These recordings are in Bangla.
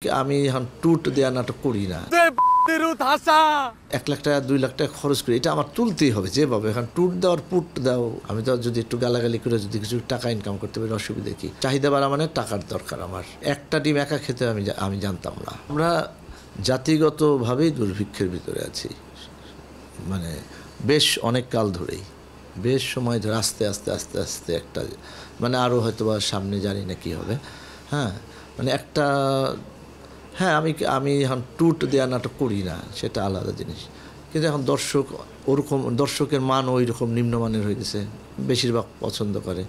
আমি এখন টুট দেওয়া নাটক করি না। 1 লাখ টাকা 2 লাখ টাকা খরচ করি, এটা আমার তুলতেই হবে যেভাবে। এখন টুট দেওয়ার পুট দাও, আমি তো যদি একটু গালাগালি করে যদি কিছু টাকা ইনকাম করতে পারি অসুবিধা কি? চাহিদা বাড়া মানে টাকার দরকার। আমার একটা ডিম একা খেতে আমি জানতাম না। আমরা জাতিগতভাবেই দুর্ভিক্ষের ভিতরে আছি, মানে বেশ অনেক কাল ধরেই, বেশ সময় ধরে আস্তে আস্তে আস্তে আস্তে একটা মানে আরও হয়তো বা সামনে জানি না কী হবে। হ্যাঁ, মানে একটা আমি এখন টুট দেওয়া নাটক করি না, সেটা আলাদা জিনিস। কিন্তু এখন দর্শক ওরকম, দর্শকের মান ওই রকম নিম্নমানের হয়ে গেছে, বেশিরভাগ পছন্দ করে,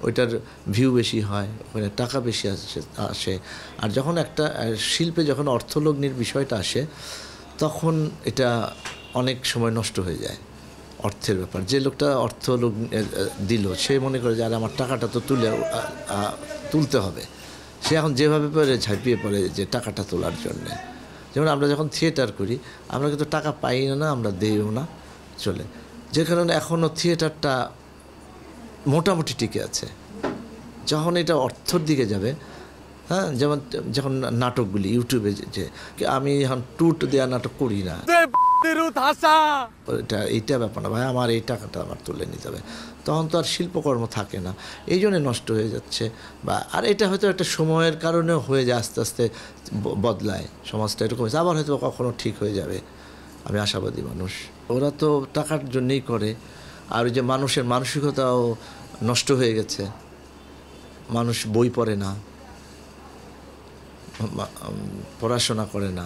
ওইটার ভিউ বেশি হয়, ওখানে টাকা বেশি আসে। আর যখন একটা শিল্পে যখন অর্থলগ্নির বিষয়টা আসে, তখন এটা অনেক সময় নষ্ট হয়ে যায়। অর্থের ব্যাপার, যে লোকটা অর্থলগ্নি দিল সে মনে করে যে আর আমার টাকাটা তো তুলতে হবে, সে এখন যেভাবে পারে ঝাঁপিয়ে পড়ে যে টাকাটা তোলার জন্যে। যেমন আমরা যখন থিয়েটার করি, আমরা কিন্তু টাকা পাই না, আমরা দেইও না, চলে। যে কারণে এখনও থিয়েটারটা মোটামুটি টিকে আছে। যখন এটা অর্থর দিকে যাবে, হ্যাঁ, যেমন যখন নাটকগুলি ইউটিউবে, যে আমি এখন টুট দেওয়া নাটক করি না, এইটা ব্যাপার না ভাই, আমার এই টাকাটা আমার তুলে নিতে হবে, তখন তো আর শিল্পকর্ম থাকে না, এই জন্যে নষ্ট হয়ে যাচ্ছে। বা আর এটা হয়তো একটা সময়ের কারণেও হয়ে যায়, আস্তে আস্তে বদলায় সমাজটা, এরকম হয়েছে। আবার হয়তো কখনো ঠিক হয়ে যাবে, আমি আশাবাদী মানুষ। ওরা তো টাকার জন্যেই করে। আর ওই যে মানুষের মানসিকতাও নষ্ট হয়ে গেছে, মানুষ বই পড়ে না, পড়াশোনা করে না।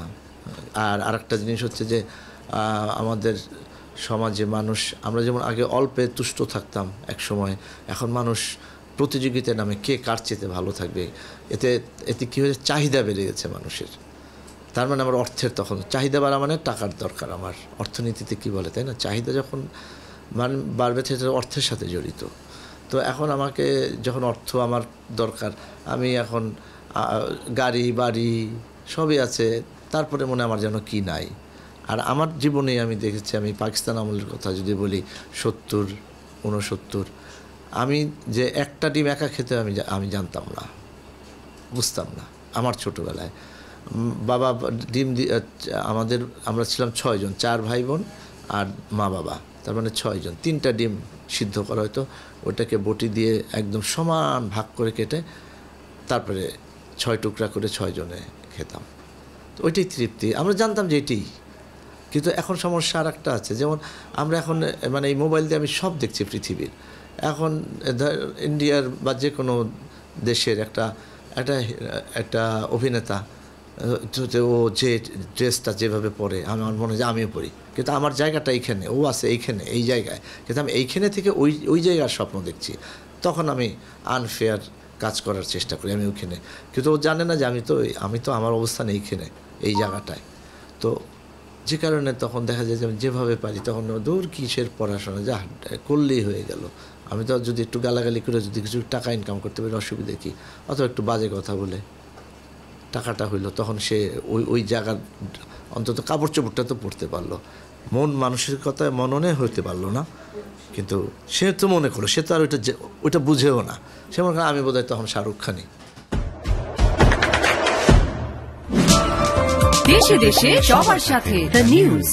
আর আরেকটা জিনিস হচ্ছে যে আমাদের সমাজে মানুষ, আমরা যেমন আগে অল্পে তুষ্ট থাকতাম এক সময়, এখন মানুষ প্রতিযোগিতার নামে কে কার চেয়ে ভালো থাকবে, এতে কী হয়েছে, চাহিদা বেড়ে গেছে মানুষের। তার মানে আমার অর্থের, তখন চাহিদা বাড়া মানে টাকার দরকার। আমার অর্থনীতিতে কি বলে, তাই না? চাহিদা যখন বাড়বে সেটা অর্থের সাথে জড়িত। তো এখন আমাকে যখন অর্থ আমার দরকার, আমি এখন গাড়ি বাড়ি সবই আছে, তারপরে মনে আমার যেন কি নাই। আর আমার জীবনে আমি দেখেছি, আমি পাকিস্তান আমলের কথা যদি বলি, 70-69, আমি যে একটা ডিম একা খেতে আমি জানতাম না, বুঝতাম না। আমার ছোটোবেলায় বাবা ডিম আমরা ছিলাম 6 জন, 4 ভাই বোন আর মা বাবা, তার মানে 6 জন। 3টা ডিম সিদ্ধ করা হয়তো, ওটাকে বটি দিয়ে একদম সমান ভাগ করে কেটে তারপরে 6 টুকরা করে 6 জনে খেতাম। তো ওইটাই তৃপ্তি, আমরা জানতাম যে এটি। কিন্তু এখন সমস্যা আর একটা আছে, যেমন আমরা এখন মানে এই মোবাইল দিয়ে আমি সব দেখছি পৃথিবীর। এখন ইন্ডিয়ার বা যে কোনো দেশের একটা অভিনেতা, ও যে ড্রেসটা যেভাবে পরে, আমার মনে হয় যে আমিও পরি, কিন্তু আমার জায়গাটা এইখানে, ও আছে এইখানে, এই জায়গায়, কিন্তু আমি এইখানে থেকে ওই জায়গার স্বপ্ন দেখছি। তখন আমি আনফেয়ার কাজ করার চেষ্টা করি, আমি ওইখানে, কিন্তু ও জানে না যে আমি তো আমার অবস্থান এইখানে, এই জায়গাটায়। তো যে কারণে তখন দেখা যায় যে আমি যেভাবে পারি, তখন দূর কিসের পড়াশোনা, যা করলেই হয়ে গেল। আমি তো যদি একটু গালাগালি করে যদি কিছু টাকা ইনকাম করতে পারি অসুবিধা কি? অথবা একটু বাজে কথা বলে টাকাটা হইলো, তখন সে ওই জায়গার অন্তত কাপড় চোপড়টা তো পড়তে পারলো, মন মানসিকতায় মননে হইতে পারলো না, কিন্তু সে তো মনে করলো, সে তো আর ওইটা বুঝেও না, সে মনে করে আমি বোধহয় তখন শাহরুখ খানই। দেশে দেশে সবার সাথে দ্য নিউজ।